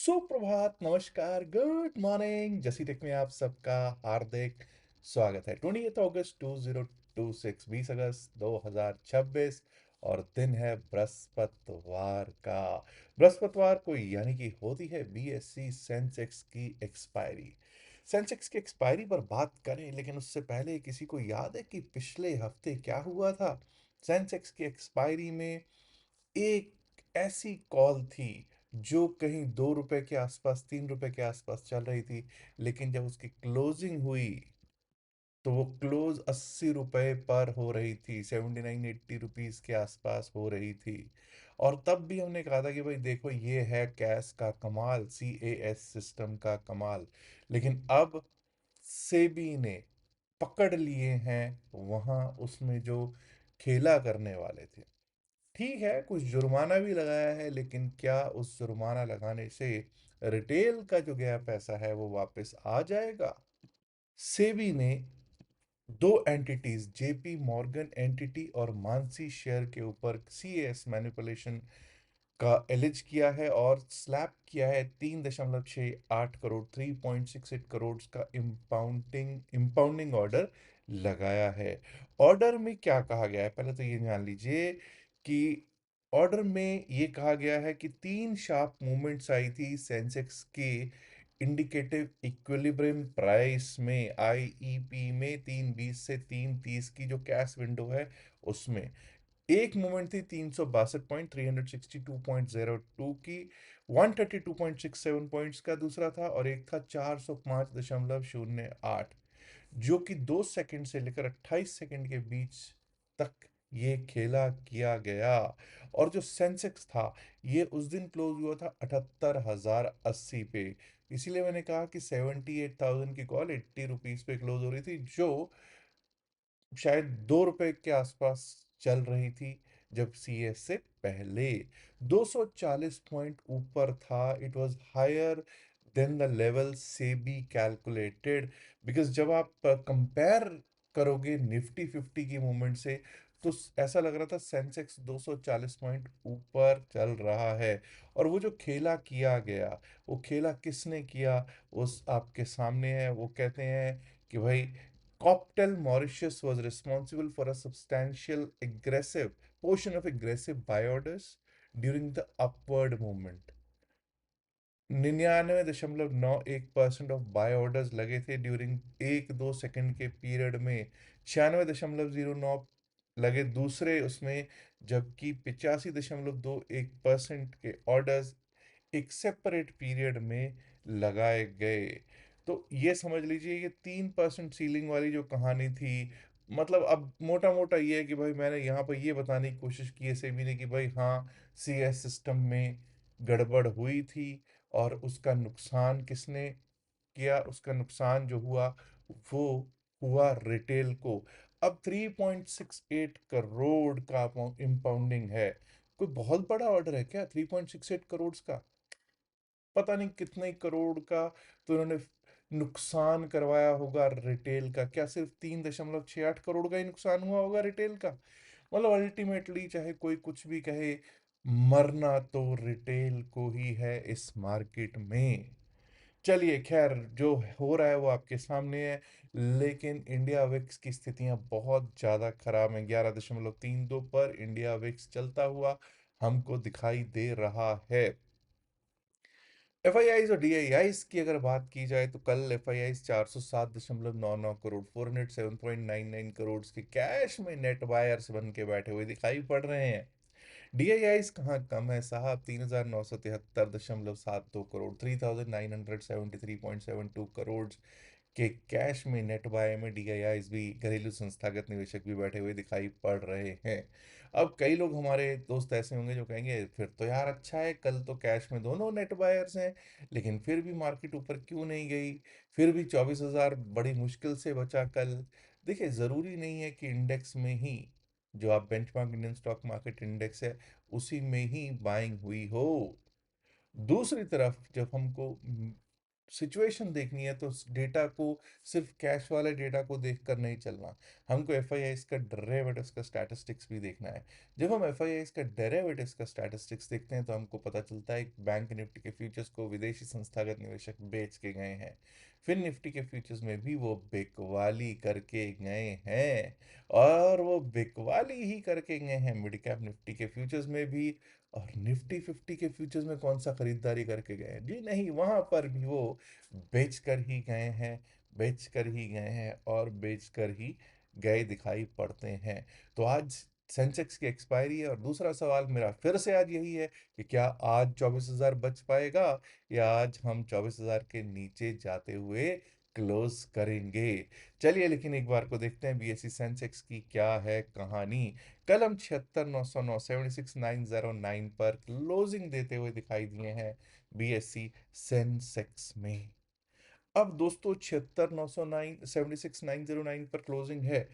सुप्रभात, नमस्कार, good morning. जसी टेक में आप सबका हार्दिक स्वागत है। 20 अगस्त 2026, 20 अगस्त 2026 और दिन है बृहस्पतिवार का। बृहस्पतिवार को यानी कि होती है बीएससी सेंसेक्स की एक्सपायरी। सेंसेक्स की एक्सपायरी पर बात करें, लेकिन उससे पहले किसी को याद है कि पिछले हफ्ते क्या हुआ था? सेंसेक्स की एक्सपायरी में एक ऐसी कॉल थी जो कहीं 2 रुपए के आसपास, 3 रुपए के आसपास चल रही थी, लेकिन जब उसकी क्लोजिंग हुई तो वो क्लोज 80 रुपए पर हो रही थी, 79-80 रुपीज के आसपास हो रही थी। और तब भी हमने कहा था कि भाई देखो, ये है कैश का कमाल, CAS सिस्टम का कमाल। लेकिन अब सेबी ने पकड़ लिए हैं वहां उसमें जो खेला करने वाले थे। ठीक है, कुछ जुर्माना भी लगाया है, लेकिन क्या उस जुर्माना लगाने से रिटेल का जो गया पैसा है वो वापस आ जाएगा? सेबी ने दो एंटिटीज, जेपी मॉर्गन एंटिटी और मानसी शेयर के ऊपर सीएस मैनिपुलेशन का एलिज किया है और स्लैप किया है 3.68 करोड़, 3.68 करोड़ का इम्पाउंडिंग ऑर्डर लगाया है। ऑर्डर में क्या कहा गया है, पहले तो ये जान लीजिए कि ऑर्डर में ये कहा गया है कि तीन शार्प मूवमेंट्स आई थी सेंसेक्स के इंडिकेटिव इक्विलिब्रियम प्राइस में, आईईपी में, 320 से 330 की जो कैश विंडो है उसमें। एक मूवमेंट थी 362 पॉइंट, 362.02 की, 132.67 पॉइंट्स का दूसरा था, और एक था 405.08, जो कि 2 सेकंड से लेकर 28 सेकंड के बीच तक ये खेला किया गया। और जो सेंसेक्स था, ये उस दिन क्लोज हुआ था 78,080 पे। इसीलिए मैंने कहा कि 78,000 की कॉल 80 रुपीज पे क्लोज हो रही थी, जो शायद 2 रुपए के आसपास चल रही थी जब सीएस से पहले। 240 पॉइंट ऊपर था। It was higher than the level से बी कैलकुलेटेड, बिकॉज जब आप कंपेयर करोगे निफ्टी 50 की मूवमेंट से, तो ऐसा लग रहा था सेंसेक्स 240 पॉइंट ऊपर चल रहा है। और वो जो खेला किया गया, वो खेला किसने किया, उस आपके सामने है। वो कहते हैं कि भाई, Coptel Mauritius was responsible for a substantial aggressive portion of aggressive buy orders during the upward movement. 99.91% of buy orders लगे थे ड्यूरिंग 1-2 सेकंड के पीरियड में। 96.09 लगे दूसरे उसमें, जबकि 85.21% के ऑर्डर्स एक सेपरेट पीरियड में लगाए गए। तो ये समझ लीजिए, ये 3% सीलिंग वाली जो कहानी थी, मतलब अब मोटा मोटा ये है कि भाई मैंने यहाँ पर ये बताने की कोशिश की है सेबी ने कि भाई हाँ, सीएस सिस्टम में गड़बड़ हुई थी, और उसका नुकसान किसने किया? उसका नुकसान जो हुआ वो हुआ रिटेल को। अब 3.68 करोड़ का इम्पाउंडिंग है। कोई बहुत बड़ा ऑर्डर है क्या 3.68 करोड़ का? पता नहीं कितने करोड़ का तो इन्होंने नुकसान करवाया होगा रिटेल का। क्या सिर्फ 3.68 करोड़ का ही नुकसान हुआ होगा रिटेल का? मतलब अल्टीमेटली चाहे कोई कुछ भी कहे, मरना तो रिटेल को ही है इस मार्केट में। चलिए खैर, जो हो रहा है वो आपके सामने है। लेकिन इंडिया विक्स की स्थितियां बहुत ज़्यादा खराब हैं। 11.32 पर इंडिया विक्स चलता हुआ हमको दिखाई दे रहा है। एफआईआईज और डीआईआईज की अगर बात की जाए, तो कल एफआईआईज 407.99 करोड़, 407.99 करोड़ के कैश में नेट बायर्स बन के बैठे हुए दिखाई पड़ रहे हैं। डीआईआईज कहाँ कम है साहब, 3,973.72 करोड़, 3,973.72 करोड़ के कैश में नेट बाय में डीआईआईज भी, घरेलू संस्थागत निवेशक भी बैठे हुए दिखाई पड़ रहे हैं। अब कई लोग हमारे दोस्त ऐसे होंगे जो कहेंगे फिर तो यार अच्छा है, कल तो कैश में दोनों नेट बायर्स हैं, लेकिन फिर भी मार्केट ऊपर क्यों नहीं गई? फिर भी 24,000 बड़ी मुश्किल से बचा कल। देखिए, ज़रूरी नहीं है कि इंडेक्स में ही, जो आप benchmark Indian stock market index है, उसी में ही बाइंग हुई हो। दूसरी तरफ जब हमको सिचुएशन देखनी है तो डेटा को, सिर्फ कैश वाले डेटा को देखकर नहीं चलना। हमको एफआईआईस का डेरिवेटिव्स का स्टैटिस्टिक्स भी देखना है। जब हम एफआईआईस का डेरिवेटिव्स का स्टैटिस्टिक्स देखते हैं तो हमको पता चलता है कि बैंक निफ्टी के फ्यूचर्स को विदेशी संस्थागत निवेशक बेच के गए हैं। फिर निफ्टी के फ्यूचर्स में भी वो बिकवाली करके गए हैं, और वो बिकवाली ही करके गए हैं मिड कैप निफ्टी के फ्यूचर्स में भी। और निफ्टी 50 के फ्यूचर्स में कौन सा खरीदारी करके गए हैं? जी नहीं, वहां पर भी वो बेच कर ही गए हैं, बेच कर ही गए हैं और बेच कर ही गए दिखाई पड़ते हैं। तो आज सेंसेक्स की एक्सपायरी है, और दूसरा सवाल मेरा फिर से आज यही है कि क्या आज 24,000 बच पाएगा, या आज हम 24,000 के नीचे जाते हुए क्लोज करेंगे? चलिए लेकिन एक बार को देखते हैं बीएसई सेंसेक्स की क्या है कहानी। कल हम 76,909 76,909 पर क्लोजिंग देते हुए दिखाई दिए हैं बीएसई सेंसेक्स में। अब दोस्तों 76,909 76,909 पर क्लोजिंग है,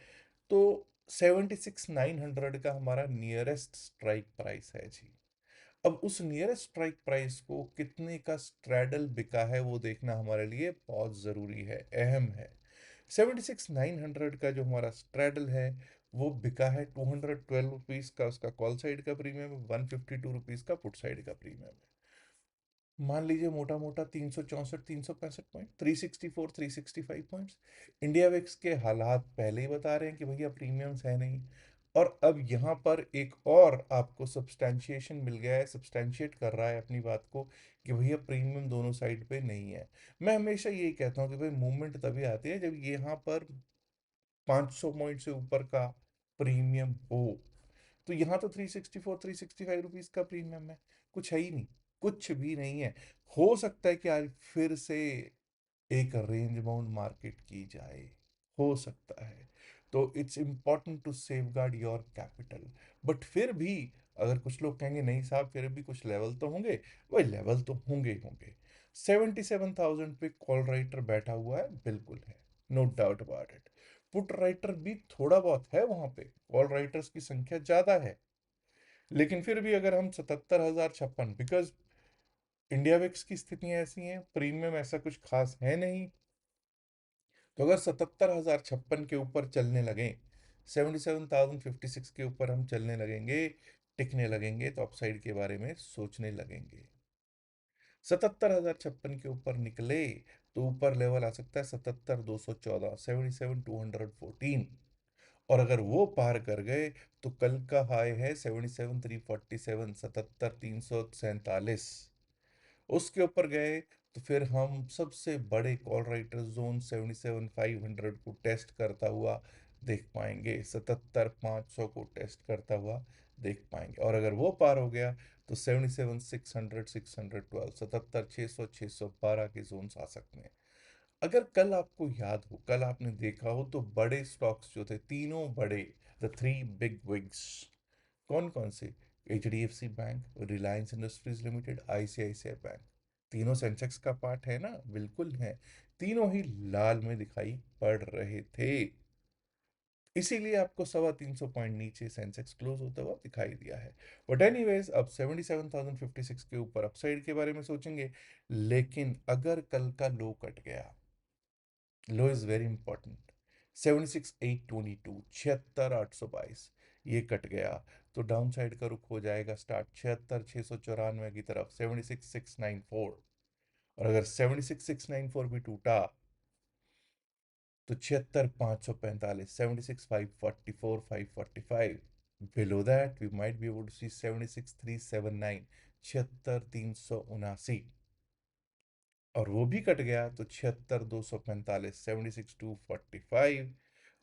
तो 76,900 का हमारा नियरेस्ट स्ट्राइक प्राइस है जी। अब उस नियरेस्ट स्ट्राइक प्राइस को कितने का स्ट्रैडल बिका है वो देखना हमारे लिए बहुत ज़रूरी है, अहम है। 76,900 का जो हमारा स्ट्रैडल है वो बिका है 212 रुपीज़ का, उसका कॉल साइड का प्रीमियम है, 152 रुपीज़ का पुट साइड का प्रीमियम है। मान लीजिए मोटा मोटा 364 365 पॉइंट, 364 365 पॉइंट्स। इंडिया विक्स के हालात पहले ही बता रहे हैं कि भैया प्रीमियम्स है नहीं। और अब यहाँ पर एक और आपको सब्सटैंशिएशन मिल गया है, सब्सटैंशिएट कर रहा है अपनी बात को कि भैया प्रीमियम दोनों साइड पे नहीं है। मैं हमेशा यही कहता हूँ कि भाई मूवमेंट तभी आती है जब यहाँ पर 500 पॉइंट से ऊपर का प्रीमियम हो। तो यहाँ तो 364 365 रुपीज का प्रीमियम है, कुछ है ही नहीं, कुछ भी नहीं है। हो सकता है कि आज फिर से एक रेंज बाउंड मार्केट की जाए, हो सकता है। तो it's important to safeguard your capital. But फिर भी अगर कुछ लोग कहेंगे नहीं साहब फिर भी कुछ लेवल तो होंगे, वही लेवल तो होंगे ही होंगे। 77,000 पे कॉल राइटर बैठा हुआ है, बिल्कुल है, no doubt about it. Put writer भी थोड़ा बहुत है वहां पे, कॉल राइटर्स की संख्या ज्यादा है। लेकिन फिर भी अगर हम 77,056, बिकॉज इंडिया विक्स की स्थितियां ऐसी हैं, प्रीमियम ऐसा कुछ खास है नहीं, तो अगर 77,056 के ऊपर चलने लगे, 77,056 के ऊपर हम चलने लगेंगे, टिकने लगेंगे, तो अपसाइड के बारे में सोचने लगेंगे। 77,056 के ऊपर निकले तो ऊपर लेवल आ सकता है 77,214, 77,214। और अगर वो पार कर गए तो कल का हाई है 77,347, 77,347। उसके ऊपर गए तो फिर हम सबसे बड़े कॉल राइटर जोन 77,500 को टेस्ट करता हुआ देख पाएंगे, 77,500 को टेस्ट करता हुआ देख पाएंगे। और अगर वो पार हो गया तो 77,600 612, 77,600 612 के जोन्स आ सकते हैं। अगर कल आपको याद हो, कल आपने देखा हो तो बड़े स्टॉक्स जो थे, तीनों बड़े, द थ्री बिग विग्स, कौन कौन से? HDFC bank, Reliance industries limited, ICICI bank. तीनों सेंसेक्स का पार्ट है ना? बिल्कुल है। तीनों ही लाल में दिखाई पड़ रहे थे, इसीलिए आपको 325 पॉइंट नीचे सेंसेक्स क्लोज होता हुआ दिखाई दिया है। बट एनीवेज, अब 77,056 के ऊपर अपसाइड के बारे में सोचेंगे। लेकिन अगर कल का लो कट गया, लो इज वेरी इंपॉर्टेंट, 76,822, 76,822, ये कट गया तो डाउन साइड का रुख हो जाएगा स्टार्ट 76,694 की तरफ, 76,694। और अगर 76,694 भी टूटा तो 76,545, 76,544, 545। Below that we might be able to see 76,379, 76,379। और वो भी कट गया तो 76,245, 76,245।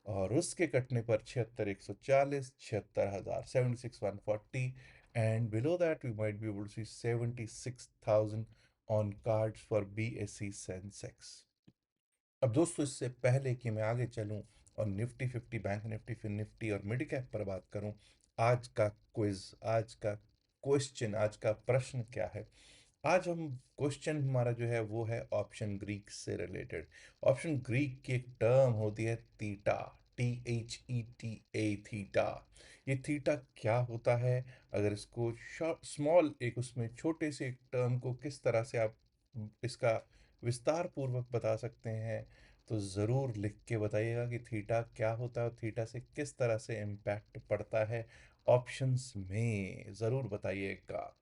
और उसके कटने पर 76,140, 76,000, 76,140। And below that we might be able to see 76,000 on cards for BSE Sensex. अब दोस्तों इससे पहले कि मैं आगे चलूं और निफ्टी 50, बैंक निफ्टी, फिर निफ्टी और मिड कैप पर बात करूं, आज का क्विज, आज का क्वेश्चन, आज का प्रश्न क्या है? आज हम क्वेश्चन हमारा जो है वो है ऑप्शन ग्रीक से रिलेटेड। ऑप्शन ग्रीक की एक टर्म होती है थीटा, THETA, थीटा। ये थीटा क्या होता है? अगर इसको स्मॉल एक उसमें छोटे से एक टर्म को किस तरह से आप इसका विस्तार पूर्वक बता सकते हैं तो ज़रूर लिख के बताइएगा कि थीटा क्या होता है और थीटा से किस तरह से इम्पैक्ट पड़ता है ऑप्शंस में, ज़रूर बताइएगा।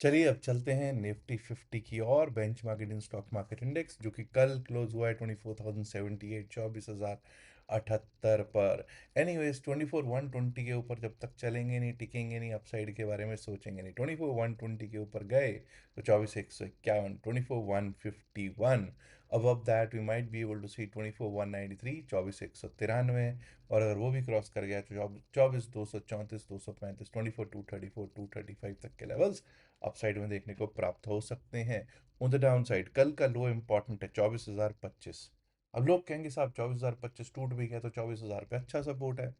चलिए अब चलते हैं निफ्टी 50 की और benchmark Indian stock market index जो कि कल क्लोज हुआ है 24,078, 24,078 पर। एनीवेज 24,120 के ऊपर जब तक चलेंगे नहीं, टिकेंगे नहीं, अपसाइड के बारे में सोचेंगे नहीं। 24,120 के ऊपर गए तो 24,151, 24,151। above that we might be able to see 24,193, 24,193। और अगर वो भी क्रॉस कर गया तो 24,234, 235, 24,234, 235 तक के लेवल्स अपसाइड में देखने को प्राप्त हो सकते हैं। ऑन द डाउन साइड कल का लो इंपॉर्टेंट है 24,025। अब लोग कहेंगे साहब 24,025 टूट भी गया तो 24,000 पे अच्छा सपोर्ट है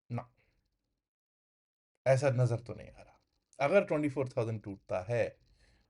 ना, ऐसा नजर तो नहीं आ रहा। अगर 24,000 टूटता है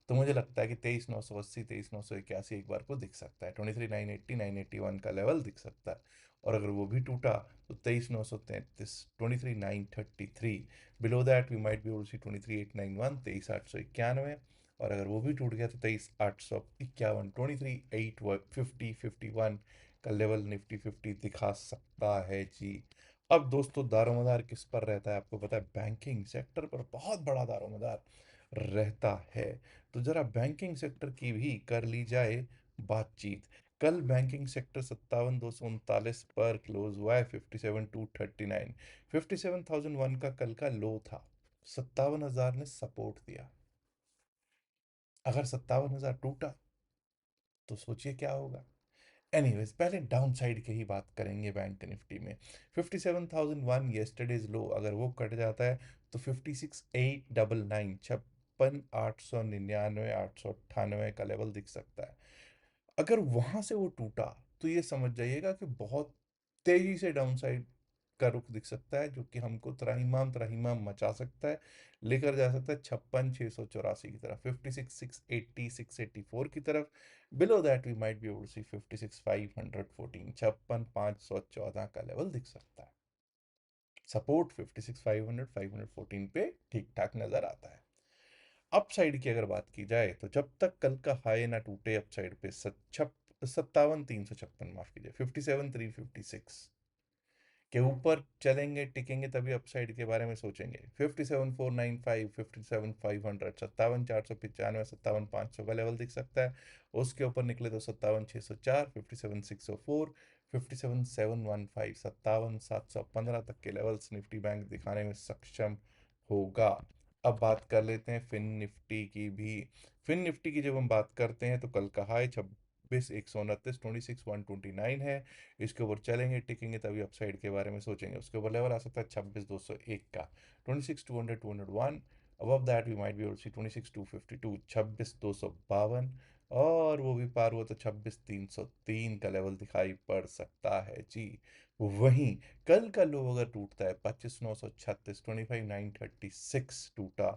तो मुझे लगता है कि 23,980, 23,981 एक बार को दिख सकता है, 23,980, 981 का लेवल दिख सकता है। और अगर वो भी टूटा तो 23,933, 23,933। Below that we might be able to see 23,891, 23,891। और अगर वो भी टूट गया तो 23,851, 23,850, 51 का लेवल निफ्टी 50 दिखा सकता है जी। अब दोस्तों दारोमदार किस पर रहता है आपको पता है, बैंकिंग सेक्टर पर बहुत बड़ा दारोमदार रहता है। तो जरा बैंकिंग सेक्टर की भी कर ली जाए बातचीत। कल बैंकिंग सेक्टर 57,239 पर क्लोज हुआ है, 57,239। 57,001 का कल का लो था, 57,000 ने सपोर्ट दिया। अगर 57,000 टूटा तो सोचिए क्या होगा। एनीवेज पहले डाउन साइड की ही बात करेंगे बैंक निफ्टी में। 57,001 येस्टरडेज लो अगर वो कट जाता है तो 56,899, 56,899, 898 का लेवल दिख सकता है। अगर वहां से वो टूटा तो ये समझ जाइएगा कि बहुत तेजी से डाउन साइड का रुख दिख सकता है, जो कि हमको त्राहिमाम त्राहिमाम मचा सकता है, लेकर जा सकता है 56,684 की तरफ, 56,680, 684 की तरफ। Below that we might be able to see 56,514, 56,514 का लेवल दिख सकता है। सपोर्ट 56,500, 514 पे ठीक ठाक नजर आता है। अपसाइड की अगर बात की जाए तो जब तक कल का हाई ना टूटे अपसाइड पे 57,356, माफ कीजिए 57,356 के ऊपर चलेंगे टिकेंगे तभी अपसाइड के बारे में सोचेंगे। 57,495, 57,500, 57,495, 57,500 का लेवल दिख सकता है। उसके ऊपर निकले तो 57,604, 57,604, 57,715, 57,715 तक के लेवल्स निफ्टी बैंक दिखाने में सक्षम होगा। अब बात कर लेते हैं फिन निफ्टी की भी। फिन निफ्टी की जब हम बात करते हैं तो कल का हाई 26,129, 26,129 है। इसके ऊपर चलेंगे टिकेंगे तभी अपसाइड के बारे में सोचेंगे। उसके ऊपर लेवल आ सकता है 26,201 का, 26,200, 201। Above that we might be able to see 26,252, 26,252। और वो भी पार हुआ तो 26,303 का लेवल दिखाई पड़ सकता है जी। वहीं कल का लो अगर टूटता है 25,936, 25,936 टूटा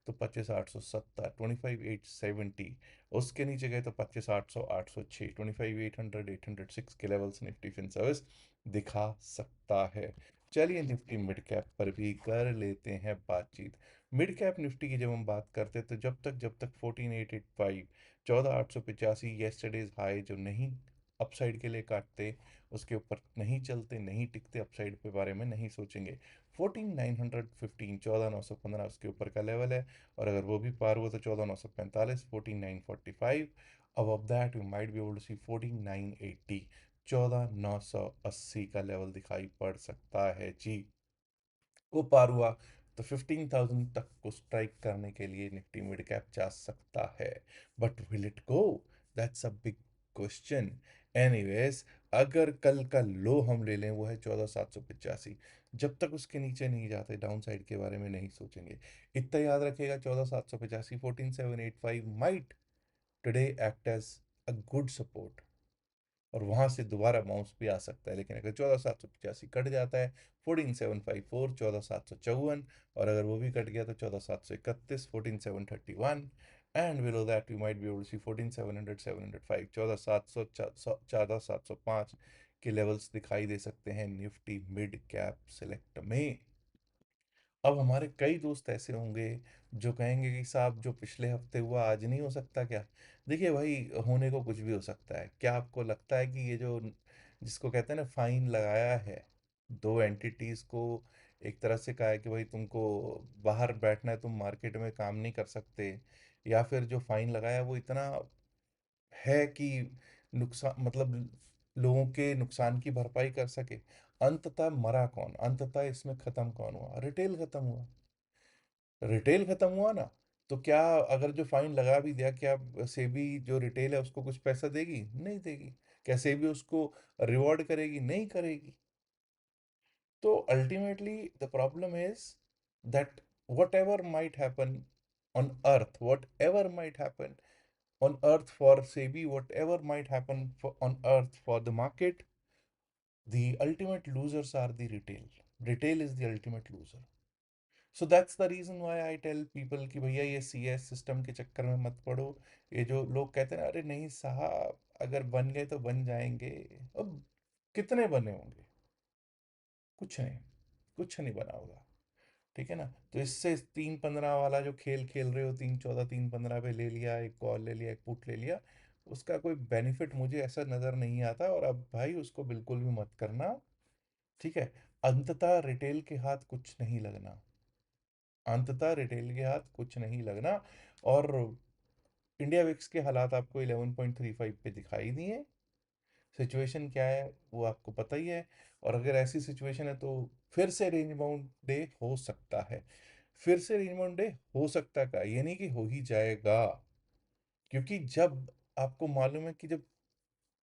तो 25,870, 25,870। उसके नीचे गए तो 25,800, 806, 25,800, 806 के लेवल्स निफ्टी फिन सर्विस दिखा सकता है। चलिए निफ्टी मिड कैप पर भी कर लेते हैं बातचीत। मिड कैप निफ्टी की जब हम बात करते हैं तो जब तक 14,885, 14,885 येस्टरडेज हाई जो नहीं अपसाइड के लिए काटते, उसके ऊपर नहीं चलते, नहीं टिकते, अपसाइड पे बारे में नहीं सोचेंगे। 14,915, 14,915 उसके ऊपर का लेवल है। और अगर वो भी पार हुआ तो 14,945, 14,945। Above that we might be able to see 14,980, 14,980 का लेवल दिखाई पड़ सकता है जी। वो पार हुआ तो 15,000 तक को स्ट्राइक करने के लिए निफ्टी मिड कैप जा सकता है। But will it go, that's a big question. Anyways अगर कल का लो हम ले लें वो है 14,785, जब तक उसके नीचे नहीं जाते डाउन साइड के बारे में नहीं सोचेंगे। इतना याद रखिएगा 14,785, 14,785 might today act as a good support और वहां से दोबारा बाउंस भी आ सकता है। लेकिन अगर 14,785 कट जाता है 14,754, 14,754। और अगर वो भी कट गया तो 14,731, 14,731। And below that we might be able to see 14,700, 705, 14,700, 14,705 के लेवल्स दिखाई दे सकते हैं निफ्टी मिड कैप सिलेक्ट में। अब हमारे कई दोस्त ऐसे होंगे जो कहेंगे कि साहब जो पिछले हफ्ते हुआ आज नहीं हो सकता क्या? देखिए भाई, होने को कुछ भी हो सकता है। क्या आपको लगता है कि ये जो जिसको कहते हैं ना फाइन लगाया है, दो एंटिटीज को एक तरह से कहा है कि भाई तुमको बाहर बैठना है, तुम मार्केट में काम नहीं कर सकते, या फिर जो फाइन लगाया वो इतना है कि नुकसान मतलब लोगों के नुकसान की भरपाई कर सके? अंततः मरा कौन? अंततः इसमें खत्म कौन हुआ? रिटेल खत्म हुआ। रिटेल खत्म हुआ ना। तो क्या, अगर जो फाइन लगा भी दिया, क्या सेबी जो रिटेल है उसको कुछ पैसा देगी? नहीं देगी। क्या सेबी उसको रिवॉर्ड करेगी? नहीं करेगी। तो ultimately the problem is that whatever might happen on earth, whatever might happen on earth for SEBI, whatever might happen on earth for the market, the ultimate losers are the retail. Retail is the ultimate loser. So that's the reason why I tell people कि भैया ये CS system के चक्कर में मत पड़ो। ये जो लोग कहते हैं ना, अरे नहीं साहब, अगर बन गए तो बन जाएंगे। अब कितने बने होंगे? कुछ नहीं, कुछ नहीं बना होगा। ठीक है ना? तो इससे 3-15 वाला जो खेल खेल रहे हो, 3-14 3-15 पे ले लिया, एक कॉल ले लिया, एक पुट ले लिया, उसका कोई बेनिफिट मुझे ऐसा नज़र नहीं आता। और अब भाई उसको बिल्कुल भी मत करना। ठीक है? अंततः रिटेल के हाथ कुछ नहीं लगना। अंततः रिटेल के हाथ कुछ नहीं लगना। और इंडिया विक्स के हालात आपको 11.35 पे दिखाई दिए। सिचुएशन क्या है वो आपको पता ही है। और अगर ऐसी सिचुएशन है तो फिर से रेंज बाउंड डे हो सकता है। फिर से रेंज बाउंड डे हो सकता का ये नहीं कि हो ही जाएगा। क्योंकि जब आपको मालूम है कि जब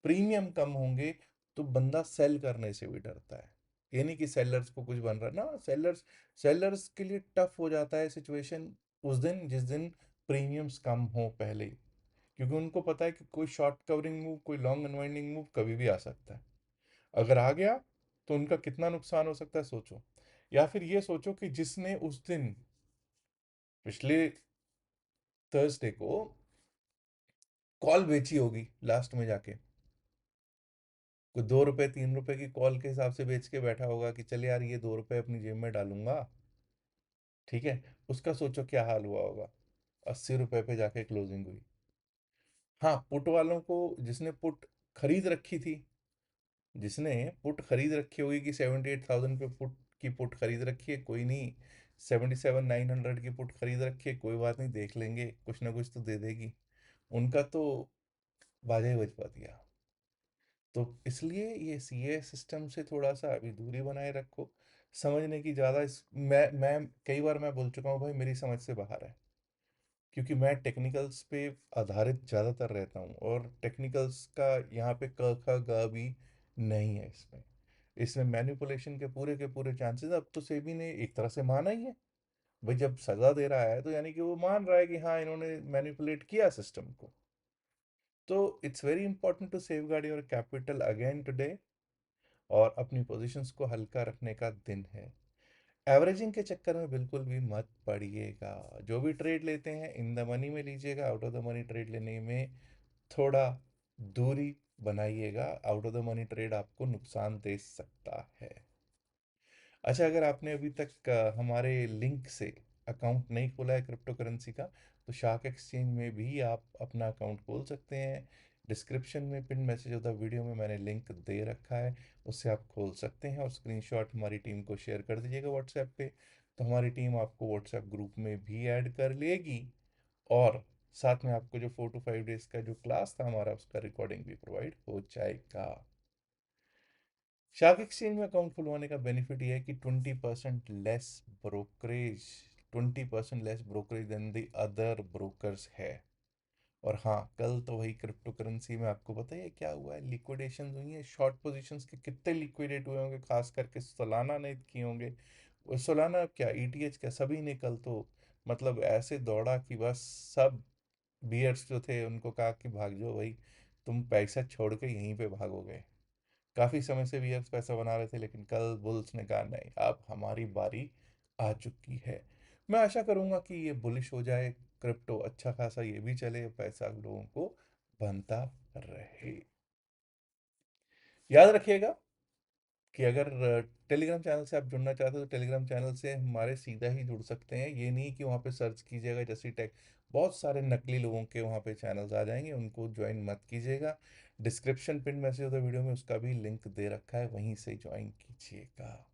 प्रीमियम कम होंगे तो बंदा सेल करने से भी डरता है। ये नहीं कि सेलर्स को कुछ बन रहा है ना, सेलर्स सेलर्स के लिए टफ हो जाता है सिचुएशन उस दिन जिस दिन प्रीमियम्स कम हो पहले ही। क्योंकि उनको पता है कि कोई शॉर्ट कवरिंग मूव, कोई लॉन्ग अनवाइंडिंग मूव कभी भी आ सकता है। अगर आ गया तो उनका कितना नुकसान हो सकता है सोचो। या फिर ये सोचो कि जिसने उस दिन पिछले थर्सडे को कॉल बेची होगी लास्ट में जाके, कोई 2 रुपए 3 रुपए की कॉल के हिसाब से बेच के बैठा होगा कि चल यार ये 2 रुपए अपनी जेब में डालूंगा। ठीक है? उसका सोचो क्या हाल हुआ होगा। 80 रुपए पे जाके क्लोजिंग हुई। हाँ, पुट वालों को, जिसने पुट खरीद रखी थी, जिसने पुट खरीद रखी होगी कि 78,000 पे पुट की पुट खरीद रखी है, कोई नहीं, 77,900 की पुट खरीद रखी है, कोई बात नहीं, देख लेंगे, कुछ ना कुछ तो दे देगी। उनका तो बाजा ही बजवा दिया। तो इसलिए ये सीए सिस्टम से थोड़ा सा अभी दूरी बनाए रखो। समझने की ज़्यादा इस मैं कई बार मैं बोल चुका हूँ भाई, मेरी समझ से बाहर है। क्योंकि मैं टेक्निकल्स पे आधारित ज़्यादातर रहता हूँ, और टेक्निकल्स का यहाँ पे क ख ग भी नहीं है इसमें। इसमें मैनिपुलेशन के पूरे चांसेस, अब तो सेबी ने एक तरह से माना ही है। भाई जब सजा दे रहा है तो यानी कि वो मान रहा है कि हाँ इन्होंने मैनिपुलेट किया सिस्टम को। तो it's very important to safeguard your capital again today. और अपनी पोजीशंस को हल्का रखने का दिन है। एवरेजिंग के चक्कर में बिल्कुल भी मत पड़िएगा। जो भी ट्रेड लेते हैं इन द मनी में लीजिएगा, out of the money trade लेने में थोड़ा दूरी बनाइएगा। Out of the money trade आपको नुकसान दे सकता है। अच्छा, अगर आपने अभी तक हमारे लिंक से अकाउंट नहीं खोला है क्रिप्टो करेंसी का, तो शार्क एक्सचेंज में भी आप अपना अकाउंट खोल सकते हैं। डिस्क्रिप्शन में pin message of the video में मैंने लिंक दे रखा है, उससे आप खोल सकते हैं। और स्क्रीनशॉट हमारी टीम को शेयर कर दीजिएगा व्हाट्सएप पे, तो हमारी टीम आपको व्हाट्सएप ग्रुप में भी ऐड कर लेगी। और साथ में आपको जो 4 to 5 डेज का जो क्लास था हमारा, उसका रिकॉर्डिंग भी प्रोवाइड हो जाएगा। शार्क एक्सचेंज में अकाउंट खुलवाने का बेनिफिट ये है कि 20% less brokerage than the other brokers है। और हाँ, कल तो वही क्रिप्टो करेंसी में आपको पता ही है क्या हुआ है, लिक्विडेशन हुई है। शॉर्ट पोजीशंस के कितने लिक्विडेट हुए होंगे, खास करके सोलाना ने किए होंगे। वो सोलाना क्या, ईटीएच क्या, सभी ने कल तो मतलब ऐसे दौड़ा कि बस सब बियर्स जो थे उनको कहा कि भाग जाओ भाई, तुम पैसा छोड़ के यहीं पे भागोगे। काफ़ी समय से वीएक्स पैसा बना रहे थे, लेकिन कल बुल्स ने कहा नहीं, अब हमारी बारी आ चुकी है। मैं आशा करूंगा कि ये बुलिश हो जाए, क्रिप्टो अच्छा खासा ये भी चले, पैसा लोगों को बनता रहे। याद रखिएगा कि अगर टेलीग्राम चैनल से आप जुड़ना चाहते हो तो टेलीग्राम चैनल से हमारे सीधा ही जुड़ सकते हैं। ये नहीं कि वहाँ पे सर्च कीजिएगा जैसी टेक, बहुत सारे नकली लोगों के वहाँ पे चैनल्स आ जाएंगे, उनको ज्वाइन मत कीजिएगा। डिस्क्रिप्शन पिन मैसेज होता है वीडियो में, उसका भी लिंक दे रखा है, वहीं से ज्वाइन कीजिएगा।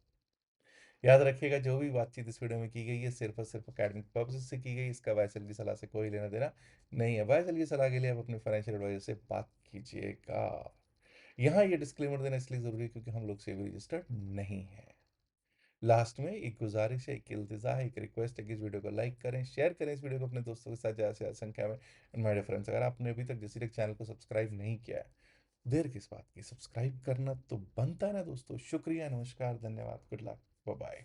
याद रखिएगा जो भी बातचीत इस वीडियो में की गई है सिर्फ और सिर्फ एकेडमिक पर्पज से की गई, इसका वाईएसएल की सलाह से कोई लेना देना नहीं है। वाईएसएल की सलाह के लिए आप अपने फाइनेंशियल एडवाइजर से बात कीजिएगा। यहाँ ये डिस्क्लेमर देना इसलिए जरूरी है क्योंकि हम लोग सेबी रजिस्टर्ड नहीं है। लास्ट में एक गुजारिश है, एक इल्तिजा है, एक रिक्वेस्ट है कि इस वीडियो को लाइक करें, शेयर करें इस वीडियो को अपने दोस्तों के साथ ज़्यादा से ज़्यादा संख्या में। एंड माय डियर फ्रेंड्स, अगर आपने अभी तक जैसी टेक चैनल को सब्सक्राइब नहीं किया है, देर किस बात की, सब्सक्राइब करना तो बनता है ना दोस्तों। शुक्रिया, नमस्कार, धन्यवाद, गुड लक, बाय बाय।